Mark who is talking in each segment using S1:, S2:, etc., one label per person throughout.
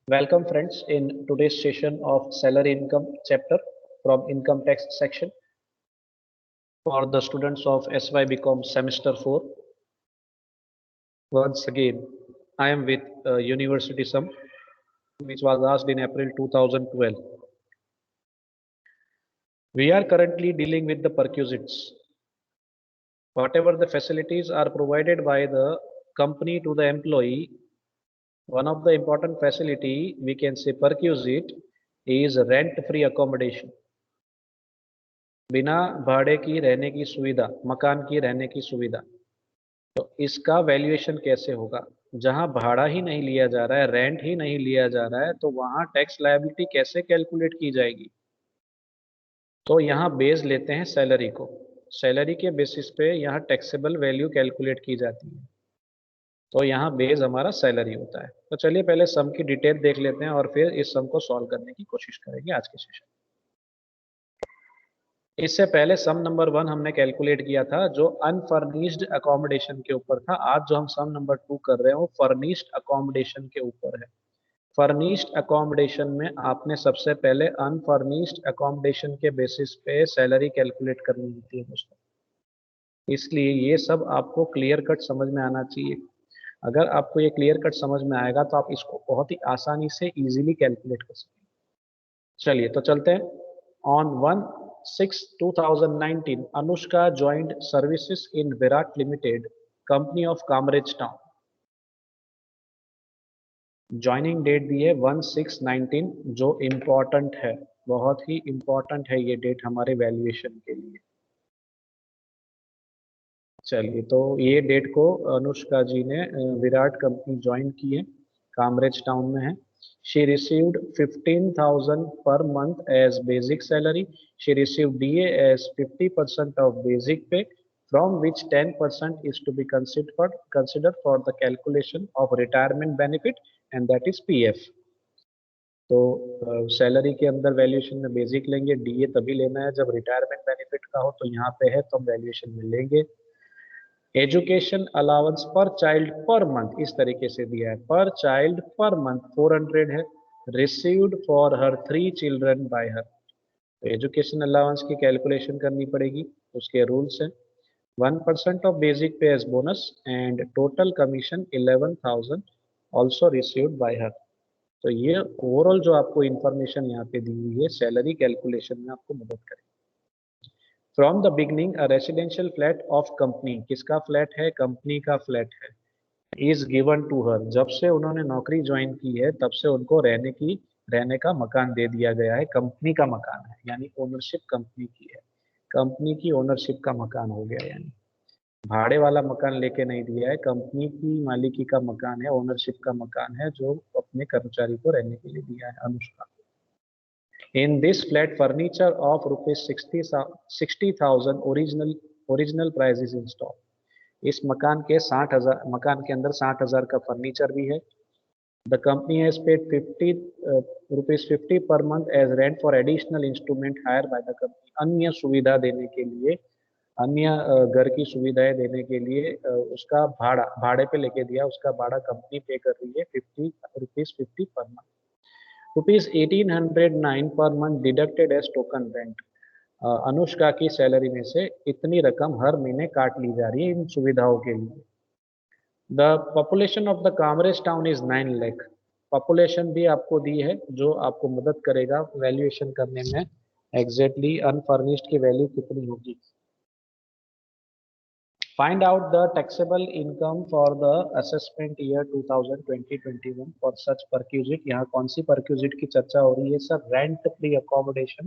S1: Welcome friends in today's session of salary income chapter from income tax section for the students of SY BCom semester 4. Once again, I am with University Sum, which was asked in April 2012. We are currently dealing with the perquisites. Whatever the facilities are provided by the company to the employee, one of the important facility we can say perquisite is rent-free accommodation. बिना भाड़े की रहने की सुविधा, मकान की रहने की सुविधा। तो इसका वैल्यूएशन कैसे होगा? जहां भाड़ा ही नहीं लिया जा रहा है, रेंट ही नहीं लिया जा रहा है, तो वहां टैक्स लायबिलिटी कैसे कैलकुलेट की जाएगी? तो यहाँ बेस लेते हैं सैलरी को। सैलरी के बेसिस पे यहाँ टैक्सेबल वैल्यू कैलकुलेट की जाती है। तो यहाँ बेस हमारा सैलरी होता है। तो चलिए पहले सम की डिटेल देख लेते हैं और फिर इस सम को सॉल्व करने की कोशिश करेंगे आज के सेशन। इससे पहले सम नंबर 1 हमने कैलकुलेट किया था जो अनफर्निश्ड अकोमोडेशन के ऊपर था। आज जो हम सम नंबर 2 कर रहे हैं वो फर्निश्ड अकोमोडेशन के ऊपर है। फर्निश्ड अकोमोडेशन में आपने सबसे पहले अनफर्निश्ड अकोमोडेशन के बेसिस पे सैलरी कैलकुलेट करनी होती है दोस्तों। इसलिए ये सब आपको क्लियर कट समझ में आना चाहिए। अगर आपको ये क्लियर कट समझ में आएगा तो आप इसको बहुत ही आसानी से इजीली कैलकुलेट कर सकते हैं। चलिए तो चलते हैं। On 1/6/2019, Anushka joined services in Virat Limited, company of Cambridge Town. Joining date दी है 1/6/19 जो इम्पोर्टेंट है, बहुत ही इम्पोर्टेंट है ये डेट हमारे वैल्यूएशन के लिए। चलिए तो ये डेट को अनुष्का जी ने विराट कंपनी ज्वाइन की है, कामरेज टाउन में है। She received 15,000 per month as basic salary. She received DA as 50% of basic pay, from which 10% is to be considered for the calculation of retirement benefit, and that is PF. तो salary के अंदर valuation में basic लेंगे, DA तभी लेना है जब retirement benefit का हो, तो यहाँ पे है तो हम वैल्यूएशन में लेंगे। एजुकेशन अलाउंस पर चाइल्ड पर मंथ इस तरीके से दिया है, पर चाइल्ड पर मंथ 400 है, received for her 3 children bye her. तो एजुकेशन अलाउंस की कैलकुलेशन करनी पड़ेगी, उसके रूल्स हैं। 1% of basic pay as bonus and total commission 11,000 also received by her. तो ये ओवरऑल जो आपको इंफॉर्मेशन यहाँ पे दी हुई है सैलरी कैलकुलेशन में आपको मदद करेगी। From the beginning a residential flat of company, किसका फ्लैट है? कंपनी का फ्लैट है। इज गिवन टू हर, जब से उन्होंने नौकरी ज्वाइन की है तब से उनको रहने का मकान दे दिया गया है। कंपनी का मकान है यानी ओनरशिप कंपनी की है, कंपनी की ओनरशिप का मकान हो गया, यानी भाड़े वाला मकान लेके नहीं दिया है, कंपनी की मालिकी का मकान है, ओनरशिप का मकान है जो अपने कर्मचारी को रहने के लिए दिया है Anushka. In this flat, furniture of rupees 60,000 original price is installed. इस मकान के 60,000 मकान के अंदर 60,000 का फर्नीचर भी है। The company has paid 50 rupees 50 per month as rent for additional instrument hired by the company. अन्य सुविधा देने के लिए, अन्य घर की सुविधाएं देने के लिए उसका भाड़े पे लेके दिया, उसका भाड़ा कंपनी पे कर रही है 50 per month. Rupees 1809 per month deducted as token rent. Anushka की सैलरी में से इतनी रकम हर महीने काट ली जा रही है इन सुविधाओं के लिए। The population of the Kamrej town is 9 lakh. Population भी आपको दी है जो आपको मदद करेगा वैल्यूएशन करने में, एग्जैक्टली अनफर्निश्ड की वैल्यू कितनी होगी। Find out the taxable income for the assessment year 2020-21 for such perquisite। यहाँ कौन सी perquisite की चर्चा हो रही है सर? रेंट फ्री अकोमोडेशन,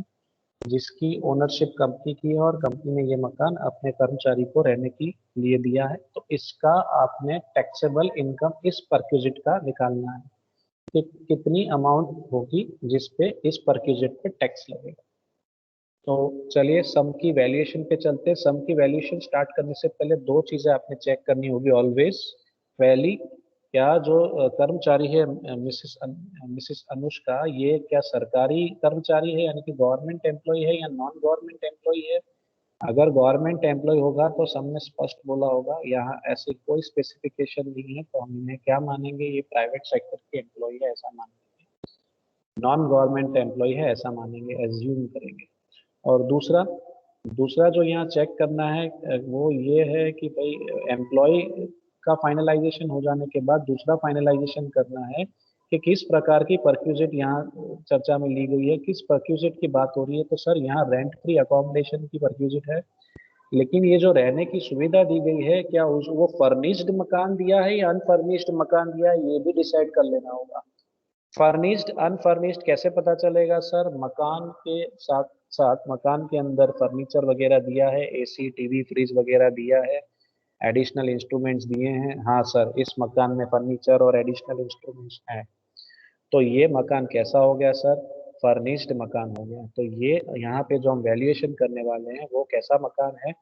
S1: जिसकी ओनरशिप कंपनी की है और कंपनी ने ये मकान अपने कर्मचारी को रहने के लिए दिया है। तो इसका आपने टैक्सेबल इनकम इस परक्यूजिट का निकालना है कि कितनी अमाउंट होगी जिसपे इस परक्यूजिट पे टैक्स लगेगा। तो चलिए सम की वैल्यूएशन पे चलते हैं। सम की वैल्यूएशन स्टार्ट करने से पहले दो चीजें आपने चेक करनी होगी ऑलवेज। पहली, क्या जो कर्मचारी है मिसेस अनुष्का, ये क्या सरकारी कर्मचारी है यानी कि गवर्नमेंट एम्प्लॉय है या नॉन गवर्नमेंट एम्प्लॉय है? अगर गवर्नमेंट एम्प्लॉय होगा तो सब ने स्पष्ट बोला होगा, यहाँ ऐसी कोई स्पेसिफिकेशन नहीं है, तो हम इन्हें क्या मानेंगे? ये प्राइवेट सेक्टर के एम्प्लॉय है ऐसा मानेंगे। नॉन गवर्नमेंट एम्प्लॉय है ऐसा मानेंगे, एज्यूम करेंगे। और दूसरा दूसरा जो यहाँ चेक करना है वो ये है कि भाई एम्प्लॉय का फाइनलाइजेशन हो जाने के बाद दूसरा फाइनलाइजेशन करना है कि किस प्रकार की परक्यूजिट यहाँ चर्चा में ली गई है, किस परक्यूजिट की बात हो रही है। तो सर यहाँ रेंट फ्री अकोमोडेशन की परक्यूजिट है, लेकिन ये जो रहने की सुविधा दी गई है क्या उस वो फर्निश्ड मकान दिया है या अनफर्निश्ड मकान दिया है, ये भी डिसाइड कर लेना होगा। फर्निश्ड अनफर्निश्ड कैसे पता चलेगा सर, मकान के साथ साथ मकान के अंदर फर्नीचर वगैरह दिया है, एसी टीवी फ्रिज वगैरह दिया है, एडिशनल इंस्ट्रूमेंट्स दिए हैं। हाँ सर, इस मकान में फर्नीचर और एडिशनल इंस्ट्रूमेंट्स हैं, तो ये मकान कैसा हो गया सर, फर्निश्ड मकान हो गया। तो ये यहाँ पे जो हम वैल्यूएशन करने वाले हैं वो कैसा मकान है,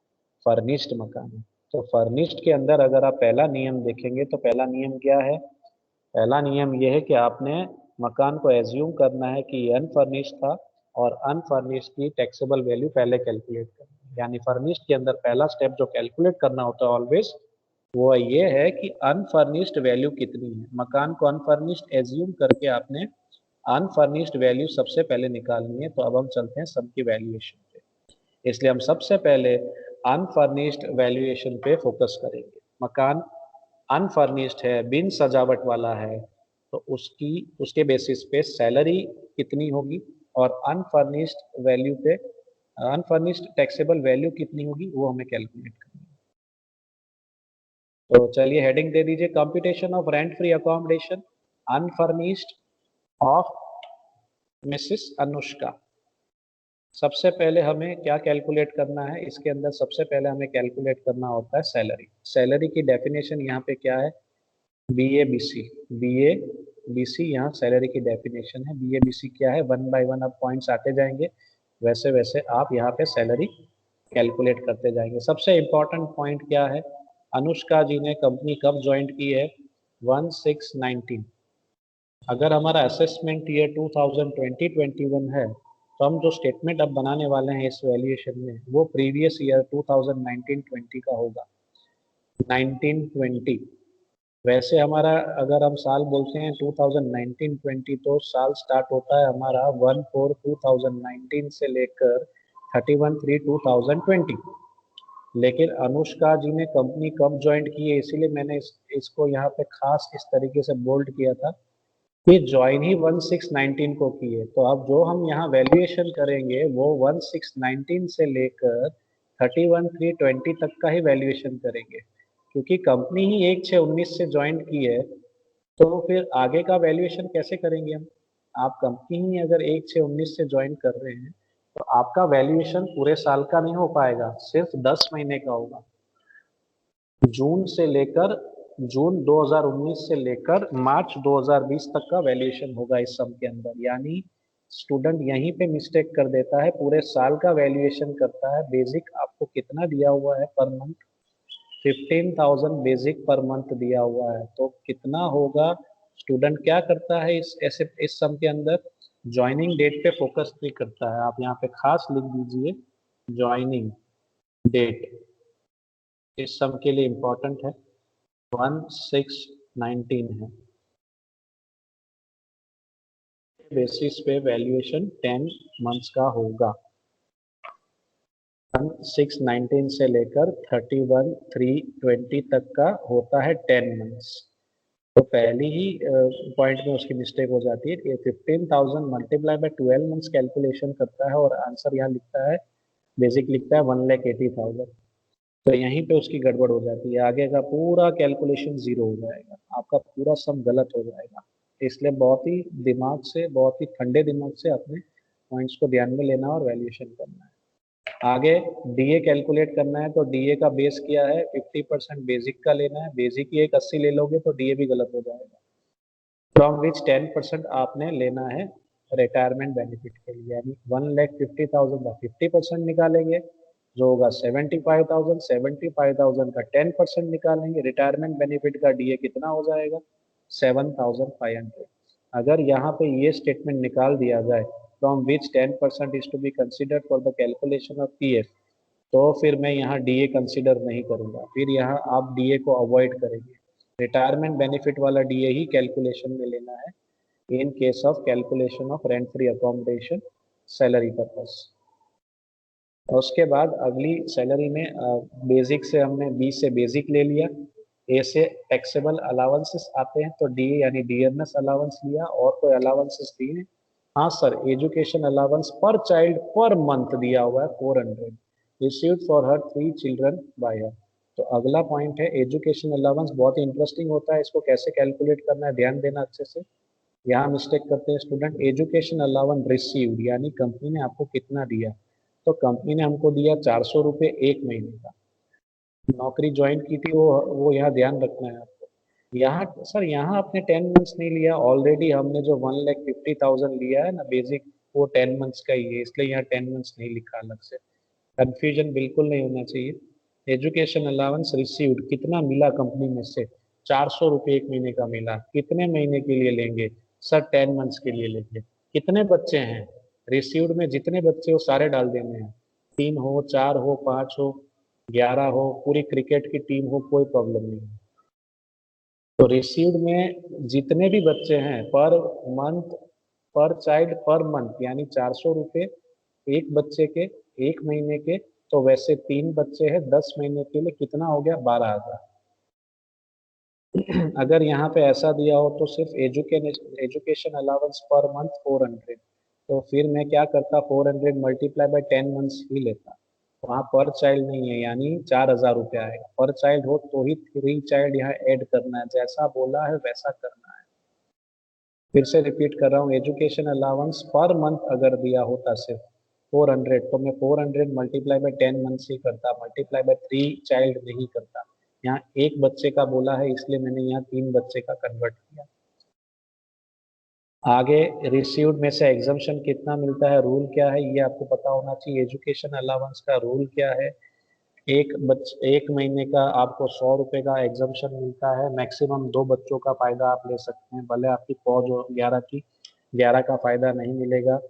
S1: फर्निश्ड मकान है। तो फर्निश्ड के अंदर अगर आप पहला नियम देखेंगे तो पहला नियम क्या है, पहला नियम यह है कि आपने मकान को एज्यूम करना है कि ये अनफर्निश्ड था और अनफर्निश्ड की टैक्सेबल वैल्यू पहले कैलकुलेट करनी है। यानी फर्निश्ड के अंदर पहला स्टेप जो कैलकुलेट करना होता है ऑलवेज, वो ये है कि अनफर्निश्ड वैल्यू कितनी है। मकान को अनफर्निश्ड एज्यूम करके आपने अनफर्निश्ड वैल्यू सबसे पहले निकालनी है। तो अब हम चलते हैं सम की वैल्यूएशन पे। इसलिए हम सबसे पहले अनफर्निश्ड वैल्यूएशन पे फोकस करेंगे। मकान अनफर्निश्ड है, बिन सजावट वाला है, तो उसकी उसके बेसिस पे सैलरी कितनी होगी और अनफर्निश्ड वैल्यू पे अनफर्निश्ड टैक्सेबल वैल्यू कितनी होगी वो हमें कैलकुलेट करनी है। तो चलिए हेडिंग दे दीजिए, computation of rent free accommodation unfurnished of Mrs Anushka. सबसे पहले हमें क्या कैलकुलेट करना है, इसके अंदर सबसे पहले हमें कैलकुलेट करना होता है सैलरी। सैलरी की डेफिनेशन यहाँ पे क्या है, B A B C. B A B C यहाँ सैलरी की डेफिनेशन है। बी ए बी सी क्या है, वन बाय वन अब पॉइंट्स आते जाएंगे, वैसे वैसे आप यहाँ पे सैलरी कैलकुलेट करते जाएंगे। सबसे इम्पोर्टेंट पॉइंट क्या है, अनुष्का जी ने कंपनी कब ज्वाइन की है, 1619। अगर हमारा असेसमेंट ईयर 2020-21 है तो हम जो स्टेटमेंट अब बनाने वाले हैं इस वैल्यूएशन में वो प्रीवियस ईयर 2019-20 का होगा, 1920। वैसे हमारा अगर हम साल बोलते हैं 2019-20 तो साल स्टार्ट होता है हमारा 1/4/2019 से लेकर 31/3/2020। लेकिन अनुष्का जी ने कंपनी कब ज्वाइन की है, इसीलिए मैंने इसको यहाँ पे खास इस तरीके से बोल्ड किया था कि ज्वाइन ही 1619 को की है। तो अब जो हम यहाँ वैल्यूएशन करेंगे वो 1619 से लेकर 31/3/20 तक का ही वैल्यूएशन करेंगे, क्योंकि कंपनी ही 1/6/19 से ज्वाइन की है। तो फिर आगे का वैल्यूएशन कैसे करेंगे हम, आप कंपनी ही अगर 1/6/19 से ज्वाइन कर रहे हैं तो आपका वैल्यूएशन पूरे साल का नहीं हो पाएगा, सिर्फ 10 महीने का होगा। जून से लेकर जून 2019 से लेकर मार्च 2020 तक का वैल्यूएशन होगा इस सम के अंदर। यानी स्टूडेंट यहीं पे मिस्टेक कर देता है, पूरे साल का वैल्यूएशन करता है। बेसिक आपको कितना दिया हुआ है per month, 15,000 basic per month दिया हुआ है, तो कितना होगा। स्टूडेंट क्या करता है इस ऐसे इस सम के अंदर, ज्वाइनिंग डेट पे फोकस नहीं करता है। आप यहाँ पे खास लिख दीजिए ज्वाइनिंग डेट, इस सम के लिए इम्पोर्टेंट है, 1619 है। बेसिस पे वैल्यूएशन 10 मंथ्स का होगा। 1619 से लेकर 31/3/20 तक का होता है 10 मंथ्स। तो पहली ही पॉइंट में उसकी मिस्टेक हो जाती है। ये 15,000 मल्टीप्लाई बाय 12 मंथ्स कैलकुलेशन करता है और आंसर यहाँ लिखता है, बेसिक लिखता है 1,80,000। तो यहीं पे उसकी गड़बड़ हो जाती है, आगे का पूरा कैलकुलेशन जीरो हो जाएगा, आपका पूरा सम गलत हो जाएगा। इसलिए बहुत ही दिमाग से, बहुत ही ठंडे दिमाग से अपने पॉइंट्स को ध्यान में लेना और वैल्यूएशन करना है। आगे डीए कैलकुलेट करना है, तो डीए का बेस क्या है, 50% बेसिक का लेना है। बेसिक ही एक 80 ले लोगे तो डीए भी गलत हो जाएगा। फ्रॉम विच 10% आपने लेना है रिटायरमेंट बेनिफिट के लिए, यानी 1,50,000 का 50% निकालेंगे जो होगा 75,000। 75,000 का 10% निकालेंगे, रिटायरमेंट बेनिफिट का डीए कितना हो जाएगा, 7,500। अगर यहाँ पे ये स्टेटमेंट निकाल दिया जाए, from which 10% is to be considered for the calculation of PF, तो फिर मैं यहाँ डीए कंसिडर नहीं करूँगा, फिर यहाँ आप डीए को अवॉइड करेंगे। रिटायरमेंट बेनिफिट वाला डीए ही कैलकुलेशन में लेना है। In case of calculation of rent free accommodation salary purpose. और उसके बाद अगली सैलरी में बेसिक से हमने बी से बेसिक ले लिया, ए से टैक्सेबल अलाउंसेस आते हैं तो डी यानी डियरनेस अलाउंस लिया, और कोई अलाउंसेस दिए? हाँ सर, एजुकेशन अलाउंस पर चाइल्ड पर मंथ दिया हुआ है 400 received for her 3 children bye her. तो अगला पॉइंट है एजुकेशन अलाउंस, बहुत ही इंटरेस्टिंग होता है, इसको कैसे कैलकुलेट करना है ध्यान देना अच्छे से। यहाँ मिस्टेक करते हैं स्टूडेंट, एजुकेशन अलाउंस रिसीव्ड यानी कंपनी ने आपको कितना दिया, तो कंपनी ने हमको दिया 400 रुपये एक महीने का। नौकरी ज्वाइन की थी वो यहाँ ध्यान रखना है आपको। यहाँ सर यहाँ आपने 10 मंथ्स नहीं लिया, ऑलरेडी हमने जो 1,50,000 लिया है ना बेसिक, वो 10 मंथ्स का ही है, इसलिए यहाँ 10 मंथ्स नहीं लिखा अलग से। कंफ्यूजन बिल्कुल नहीं होना चाहिए। एजुकेशन अलाउंस रिसीव्ड कितना मिला कंपनी में से, 400 रुपये एक महीने का मिला। कितने महीने के लिए लेंगे सर, 10 मंथ्स के लिए लेंगे। कितने बच्चे हैं, रिसीव्ड में जितने बच्चे हो सारे डाल देने हैं, 3 हो 4 हो 5 हो 11 हो, पूरी क्रिकेट की टीम हो, कोई प्रॉब्लम नहीं है। तो रिसीव्ड में जितने भी बच्चे हैं पर मंथ, पर चाइल्ड पर मंथ यानी 400 रुपये एक बच्चे के एक महीने के, तो वैसे 3 बच्चे हैं 10 महीने के लिए कितना हो गया, 12,000। अगर यहाँ पे ऐसा दिया हो तो सिर्फ एजुकेशन अलाउंस पर मंथ 400, तो फिर मैं क्या करता, 400 मल्टीप्लाई बाय 10 मंथ्स ही लेता। वहाँ पर चाइल्ड नहीं है यानी 4,000 रुपया आएगा। पर चाइल्ड हो तो ही 3 चाइल्ड यहाँ ऐड करना है, जैसा बोला है वैसा करना है। फिर से रिपीट कर रहा हूँ, एजुकेशन अलाउंस पर मंथ अगर दिया होता सिर्फ 400, तो मैं 400 मल्टीप्लाई बाय 10 मंथ्स ही करता, मल्टीप्लाई बाय 3 चाइल्ड नहीं करता। यहाँ एक बच्चे का बोला है इसलिए मैंने यहाँ 3 बच्चे का कन्वर्ट किया। आगे रिसीव्ड में से एग्जम्पशन कितना मिलता है, रूल क्या है, ये आपको पता होना चाहिए। एजुकेशन अलाउंस का रूल क्या है, एक महीने का आपको 100 रुपये का एग्जम्पशन मिलता है, मैक्सिमम 2 बच्चों का फायदा आप ले सकते हैं, भले आपकी फौज हो 11 की, 11 का फायदा नहीं मिलेगा।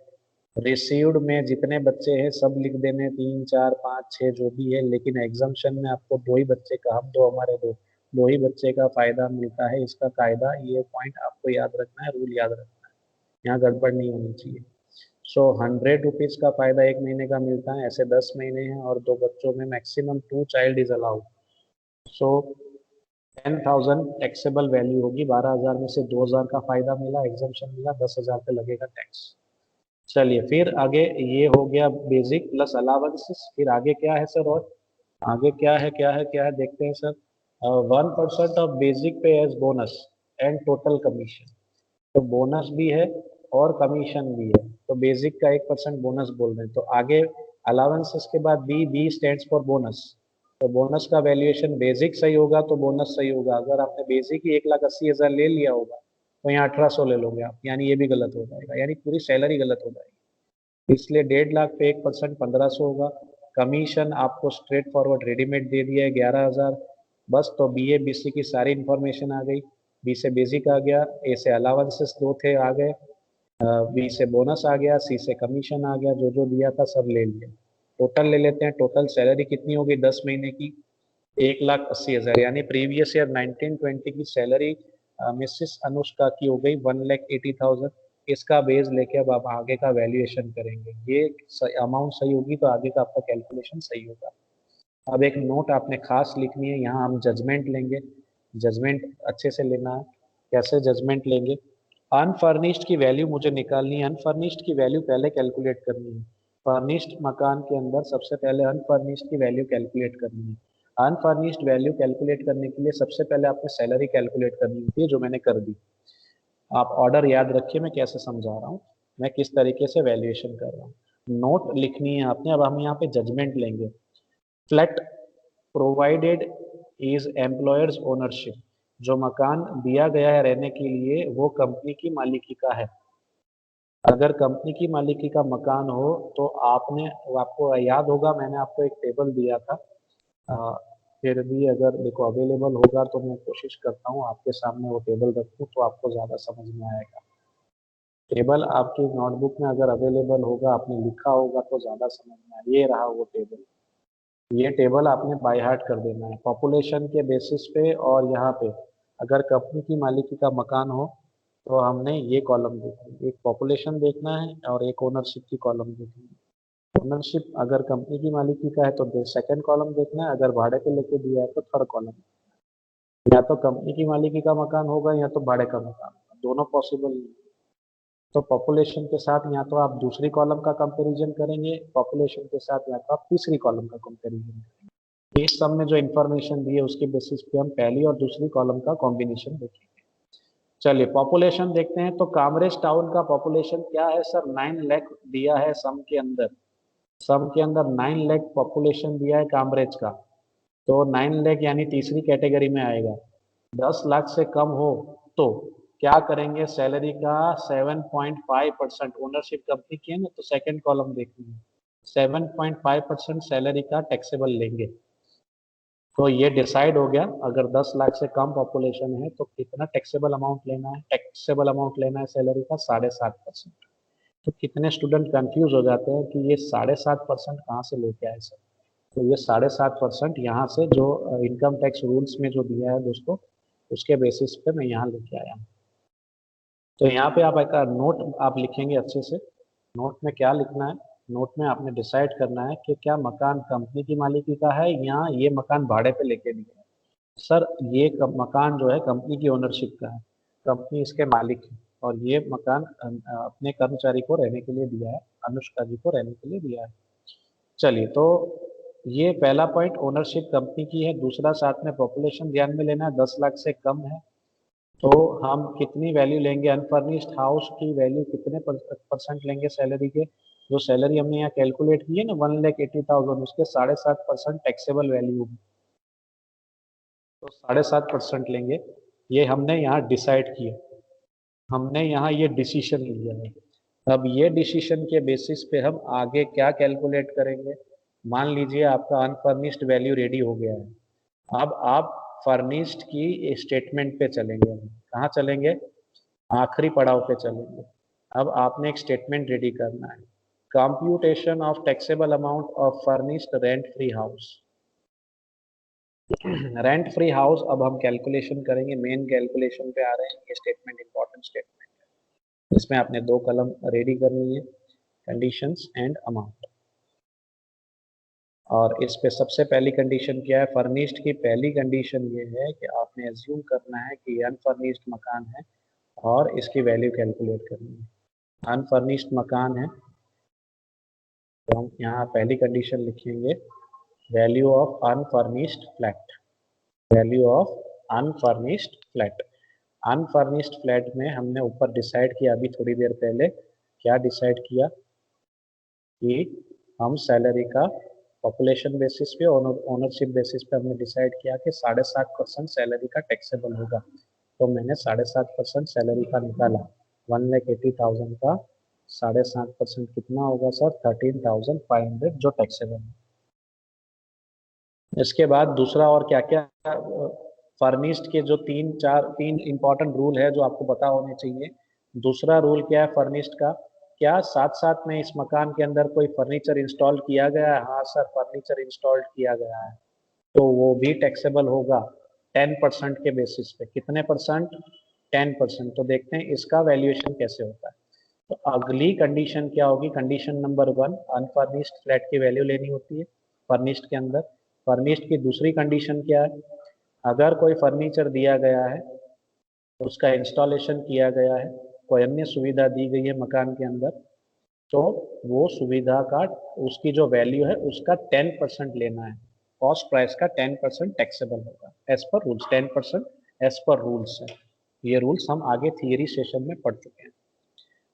S1: रिसीव्ड में जितने बच्चे हैं सब लिख देने, 3 4 5 6 जो भी है, लेकिन एग्जम्पशन में आपको 2 ही बच्चे का, हम 2 हमारे 2, 2 ही बच्चे का फायदा मिलता है। इसका कायदा, ये पॉइंट आपको याद रखना है, रूल याद रखना है, यहाँ गड़बड़ नहीं होनी चाहिए। सो 100 रुपीज का फायदा एक महीने का मिलता है, ऐसे 10 महीने हैं और 2 बच्चों में maximum 2 child is allowed. So 10,000 taxable value होगी, 12,000 में से 2,000 का फायदा मिला, एग्जम्पशन मिला, 10,000 पे लगेगा टैक्स। चलिए फिर आगे, ये हो गया बेसिक प्लस अलाउंसेस। फिर आगे क्या है सर, और आगे क्या है देखते हैं sir. 1% of basic pay as bonus and total commission, तो बोनस भी है और कमीशन भी है, तो बेसिक का 1% बोनस बोल रहे हैं। तो आगे अलाउंसेस के बाद बी स्टैंड्स फॉर बोनस, तो बोनस का वैल्यूएशन बेसिक सही होगा तो बोनस सही होगा। अगर आपने बेसिक ही 1,80,000 ले लिया होगा तो यहाँ 1,800 ले लोगे आप, यानी ये भी गलत हो जाएगा, यानी पूरी सैलरी गलत हो जाएगी। इसलिए 1,50,000 पे 1% 1,500 होगा। कमीशन आपको स्ट्रेट फॉरवर्ड रेडीमेड दे दिया है 11,000, बस। तो बी ए बी सी की सारी इन्फॉर्मेशन आ गई, बी से बेसिक आ गया, ए से अलाउंसेस 2 थे आ गए, बी से बोनस आ गया, सी से कमीशन आ गया, जो जो दिया था सब ले लिया। टोटल ले लेते हैं, टोटल सैलरी कितनी होगी 10 महीने की, 1,80,000, यानी प्रीवियस ईयर 1920 की सैलरी मिसेस अनुष्का की हो गई 1,80,000। इसका बेस लेके अब आप आगे का वैल्यूएशन करेंगे, ये अमाउंट सही होगी तो आगे का आपका कैलकुलेशन सही होगा। अब एक नोट आपने खास लिखनी है, यहाँ हम जजमेंट लेंगे, जजमेंट अच्छे से लेना है। कैसे जजमेंट लेंगे, अनफर्निश्ड की वैल्यू मुझे निकालनी है, अनफर्निश्ड की वैल्यू पहले कैलकुलेट करनी है। फर्निश्ड मकान के अंदर सबसे पहले अनफर्निश्ड की वैल्यू कैलकुलेट करनी है। अनफर्निश्ड वैल्यू कैलकुलेट करने के लिए सबसे पहले आपने सैलरी कैलकुलेट करनी होती है, जो मैंने कर दी। आप ऑर्डर याद रखिए मैं कैसे समझा रहा हूँ, मैं किस तरीके से वैल्यूएशन कर रहा हूँ। नोट लिखनी है आपने, अब हम यहाँ पे जजमेंट लेंगे। Flat provided is employers ownership, जो मकान दिया गया है रहने के लिए वो कंपनी की मालिकी का है। अगर कंपनी की मालिकी का मकान हो तो आपको याद होगा मैंने आपको एक टेबल दिया था। अ, फिर भी अगर देखो अवेलेबल होगा तो मैं कोशिश करता हूँ आपके सामने वो टेबल रखूँ तो आपको ज़्यादा समझ में आएगा। टेबल आपकी नोटबुक में अगर अवेलेबल होगा, आपने लिखा होगा तो ज़्यादा समझ में आए। ये रहा वो टेबल, ये टेबल आपने बाय हार्ट कर देना है पॉपुलेशन के बेसिस पे। और यहाँ पे अगर कंपनी की मालिकी का मकान हो तो हमने ये कॉलम देखना, एक पॉपुलेशन देखना है और एक ओनरशिप की कॉलम देखनी है। ओनरशिप अगर कंपनी की मालिकी का है तो सेकंड कॉलम देखना है, अगर भाड़े पे लेके दिया है तो थर्ड कॉलम। या तो कंपनी की मालिकी का मकान होगा या तो भाड़े का मकान, दोनों पॉसिबल नहीं। तो पॉपुलेशन के साथ या तो आप दूसरी कॉलम का कंपैरिजन करेंगे, पॉपुलेशन के साथ या तो आप तीसरी कॉलम का कंपैरिजन करेंगे। इस सब में जो इन्फॉर्मेशन दी है उसके बेसिस पे हम पहली और दूसरी कॉलम का कॉम्बिनेशन देखेंगे। चलिए पॉपुलेशन देखते हैं। तो कामरेज टाउन का पॉपुलेशन क्या है सर? 9 लाख दिया है सम के अंदर। सम के अंदर 9 लाख पॉपुलेशन दिया है कामरेज का। तो 9 लाख यानी तीसरी कैटेगरी में आएगा। 10 लाख से कम हो तो क्या करेंगे? सैलरी का 7.5% ओनरशिप कंपनी की है ना, तो सेकंड कॉलम देखनी है। 7.5% सैलरी का टैक्सेबल लेंगे। तो ये डिसाइड हो गया, अगर 10 लाख से कम पॉपुलेशन है तो कितना टैक्सेबल अमाउंट लेना है? टैक्सेबल अमाउंट लेना है सैलरी का 7.5%। तो कितने स्टूडेंट कंफ्यूज हो जाते हैं कि ये 7.5% कहाँ से लेके आए सर? तो ये 7.5% यहाँ से जो इनकम टैक्स रूल्स में जो दिया है दोस्तों, उसके बेसिस पे मैं यहाँ लेके आया हूँ। तो यहाँ पे आप एक नोट आप लिखेंगे अच्छे से। नोट में क्या लिखना है? नोट में आपने डिसाइड करना है कि क्या मकान कंपनी की मालिकी का है या ये मकान भाड़े पे लेके दिया है। सर ये मकान जो है कंपनी की ओनरशिप का है, कंपनी इसके मालिक है, और ये मकान अपने कर्मचारी को रहने के लिए दिया है, अनुष्का जी को रहने के लिए दिया है। चलिए तो ये पहला पॉइंट ओनरशिप कंपनी की है। दूसरा साथ में पॉपुलेशन ध्यान में लेना है, 10 लाख से कम है। तो हम कितनी वैल्यू लेंगे? अनफर्निश्ड हाउस की वैल्यू कितने परसेंट लेंगे सैलरी के? जो सैलरी हमने यहाँ कैलकुलेट की है ना 1,80,000, उसके 7.5% टैक्सेबल वैल्यू, तो 7.5% लेंगे। ये हमने यहाँ डिसाइड किया, हमने यहाँ ये डिसीजन लिया है। अब ये डिसीजन के बेसिस पे हम आगे क्या कैलकुलेट करेंगे? मान लीजिए आपका अनफर्निश्ड वैल्यू रेडी हो गया है। अब आप फर्निश्ड की स्टेटमेंट पे चलेंगे। कहाँ चलेंगे? आखिरी पड़ाव पे चलेंगे। अब आपने एक स्टेटमेंट रेडी करना है, computation of taxable amount of furnished rent free house. Rent free house अब हम कैलकुलेशन करेंगे, मेन कैलकुलेशन पे आ रहे हैं। ये स्टेटमेंट इंपॉर्टेंट स्टेटमेंट है, इसमें आपने दो कलम रेडी करनी है, कंडीशंस एंड अमाउंट। और इस पे सबसे पहली कंडीशन क्या है? फर्निश्ड की पहली कंडीशन ये है कि आपने एज्यूम करना है कि अनफर्निश्ड मकान है और इसकी वैल्यू कैलकुलेट करनी है। अनफर्निश्ड मकान है तो हम यहाँ पहली कंडीशन लिखेंगे, value of unfurnished flat. Value of unfurnished flat. Unfurnished flat में हमने ऊपर डिसाइड किया अभी थोड़ी देर पहले, क्या डिसाइड किया कि हम सैलरी का पॉपुलेशन बेसिस पे, ओनरशिप बेसिस पे हमने डिसाइड किया कि 7.5% सैलरी का टैक्सेबल होगा। तो मैंने 7.5% सैलरी का निकाला। 1,80,000 का 7.5% कितना होगा सर? 13,500 जो टैक्सेबल है। इसके बाद दूसरा और क्या क्या फर्निश्ड के जो तीन इंपॉर्टेंट रूल है जो आपको पता होने चाहिए। दूसरा रूल क्या है फर्निश्ड का? क्या साथ साथ में इस मकान के अंदर कोई फर्नीचर इंस्टॉल किया गया है? हाँ सर, फर्नीचर इंस्टॉल किया गया है, तो वो भी टैक्सेबल होगा 10% के बेसिस पे। कितने परसेंट? 10%। तो देखते हैं इसका वैल्यूएशन कैसे होता है। तो अगली कंडीशन क्या होगी? कंडीशन नंबर 1, अनफर्निश्ड फ्लैट की वैल्यू लेनी होती है फर्निश्ड के अंदर। फर्निश्ड की दूसरी कंडीशन क्या है? अगर कोई फर्नीचर दिया गया है, उसका इंस्टॉलेशन किया गया है, कोई अन्य सुविधा दी गई है मकान के अंदर, तो वो सुविधा का उसकी जो वैल्यू है उसका 10% लेना है। कॉस्ट प्राइस का 10% टैक्सेबल होगा as per rules. 10% as per rules है। ये रूल्स हम आगे थियरी सेशन में पढ़ चुके हैं।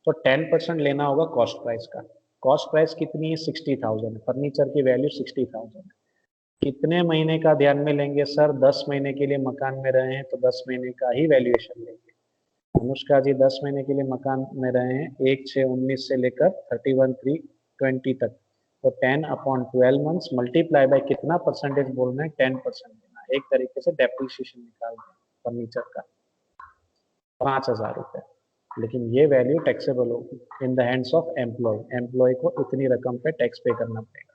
S1: तो 10% लेना होगा कॉस्ट प्राइस का। कॉस्ट प्राइस कितनी है? 60,000। फर्नीचर की वैल्यू 60,000। कितने महीने का ध्यान में लेंगे सर? 10 महीने के लिए मकान में रहे हैं तो 10 महीने का ही वैल्यूएशन लेंगे। अनुष्का जी 10 महीने के लिए मकान में रहे हैं, 1/6/19 से लेकर 31/3/20 तक। तो 10/12 मंथ्स मल्टीप्लाई बाय कितना परसेंटेज बोलना है? 10% देना है। एक तरीके से डेप्रिसिएशन निकाल दें फर्नीचर का 5,000 रुपये। लेकिन ये वैल्यू टैक्सेबल होगी in the hands of employee. Employee को इतनी रकम पे टैक्स पे करना पड़ेगा।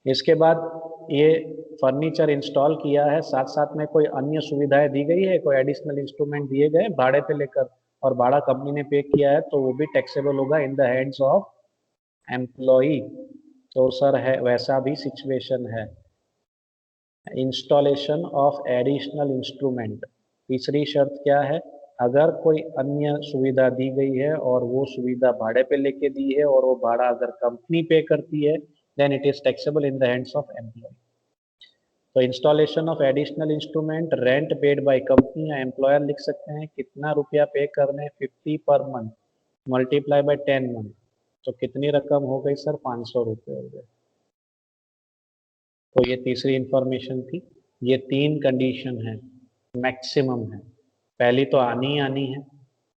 S1: इसके बाद ये फर्नीचर इंस्टॉल किया है, साथ साथ में कोई अन्य सुविधाएं दी गई है, कोई एडिशनल इंस्ट्रूमेंट दिए गए भाड़े पे लेकर, और भाड़ा कंपनी ने पे किया है, तो वो भी टैक्सेबल होगा इन द हैंड्स ऑफ एम्प्लॉई। तो सर है वैसा भी सिचुएशन है। इंस्टॉलेशन ऑफ एडिशनल इंस्ट्रूमेंट, तीसरी शर्त क्या है, अगर कोई अन्य सुविधा दी गई है और वो सुविधा भाड़े पे लेके दी है और वो भाड़ा अगर कंपनी पे करती है, then it is taxable in the hands of employ. तो installation of additional instrument, rent paid by company या एम्प्लॉयर लिख सकते हैं, कितना रुपया पे करने, 50 per month multiply by 10 month, तो कितनी रकम हो गई सर, 500 रुपये हो गए। तो ये तीसरी इंफॉर्मेशन थी। ये तीन कंडीशन है, मैक्सिमम है। पहली तो आनी ही आनी है,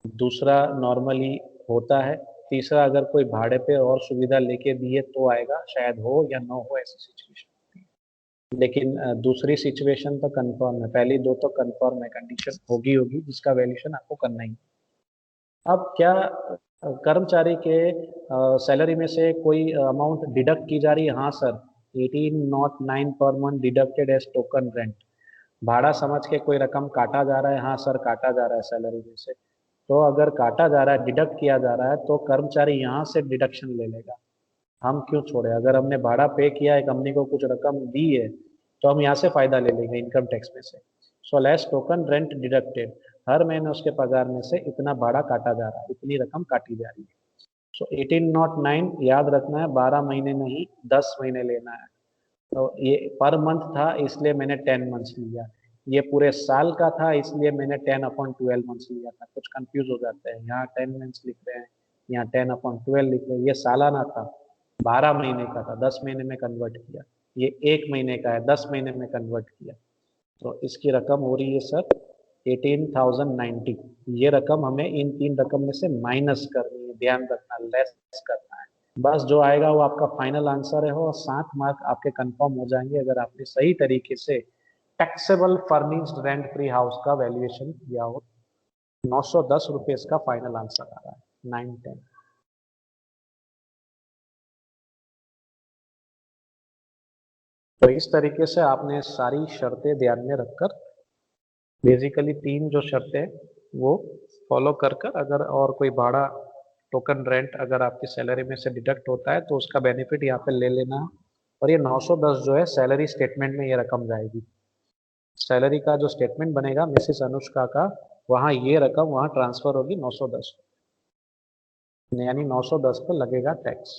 S1: दूसरा नॉर्मली होता है, तीसरा अगर कोई भाड़े पे और सुविधा लेके दिए तो आएगा, शायद हो या ना हो ऐसी सिचुएशन होती है। लेकिन दूसरी सिचुएशन तो कंफर्म है, पहली दो तो कंफर्म है, कंडीशन होगी होगी जिसका वैल्यूशन आपको करना ही। अब क्या कर्मचारी के सैलरी में से कोई अमाउंट डिडक्ट की जा रही है? हाँ sir, 1809 per month deducted as token rent. भाड़ा समझ के कोई रकम काटा जा रहा है? हाँ सर, काटा जा रहा है सैलरी में से। तो अगर काटा जा रहा है, डिडक्ट किया जा रहा है, तो कर्मचारी यहाँ से डिडक्शन ले लेगा। हम क्यों छोड़े? अगर हमने भाड़ा पे किया है, कंपनी को कुछ रकम दी है, तो हम यहाँ से फायदा ले लेंगे इनकम टैक्स में से। So less token rent deducted, हर महीने उसके पगार में से इतना भाड़ा काटा जा रहा है, इतनी रकम काटी जा रही है। सो 1809 याद रखना है, 12 महीने नहीं 10 महीने लेना है। तो ये पर मंथ था इसलिए मैंने 10 मंथ्स लिया, ये पूरे साल का था इसलिए मैंने 10/12 मंथ्स लिया था। कुछ कंफ्यूज हो जाते हैं, यहाँ 10 मंथ्स लिख रहे हैं, यहाँ 10/12 लिख रहे हैं। ये सालाना था, 12 महीने का था, 10 महीने में कन्वर्ट किया। ये 1 महीने का है, 10 महीने में कन्वर्ट किया। तो इसकी रकम हो रही है सर 18,090। ये रकम हमें इन तीन रकम में से माइनस करनी है, ध्यान रखना, लेस करना है। बस जो आएगा वो आपका फाइनल आंसर है, और 7 मार्क आपके कंफर्म हो जाएंगे अगर आपने सही तरीके से taxable furnished rent free house का वैल्यूएशन किया हो। 910 रुपये इसका फाइनल आंसर आ रहा है, 910। तो इस तरीके से आपने सारी शर्तें ध्यान में रखकर, बेसिकली तीन जो शर्तें वो फॉलो कर कर, अगर और कोई भाड़ा टोकन रेंट अगर आपकी सैलरी में से डिडक्ट होता है तो उसका बेनिफिट यहाँ पे ले लेना है। और ये 910 जो है सैलरी स्टेटमेंट में ये रकम जाएगी। सैलरी का जो स्टेटमेंट बनेगा मिसेस अनुष्का का, वहाँ ये रकम वहाँ ट्रांसफर होगी 910, यानी 910 पे लगेगा टैक्स।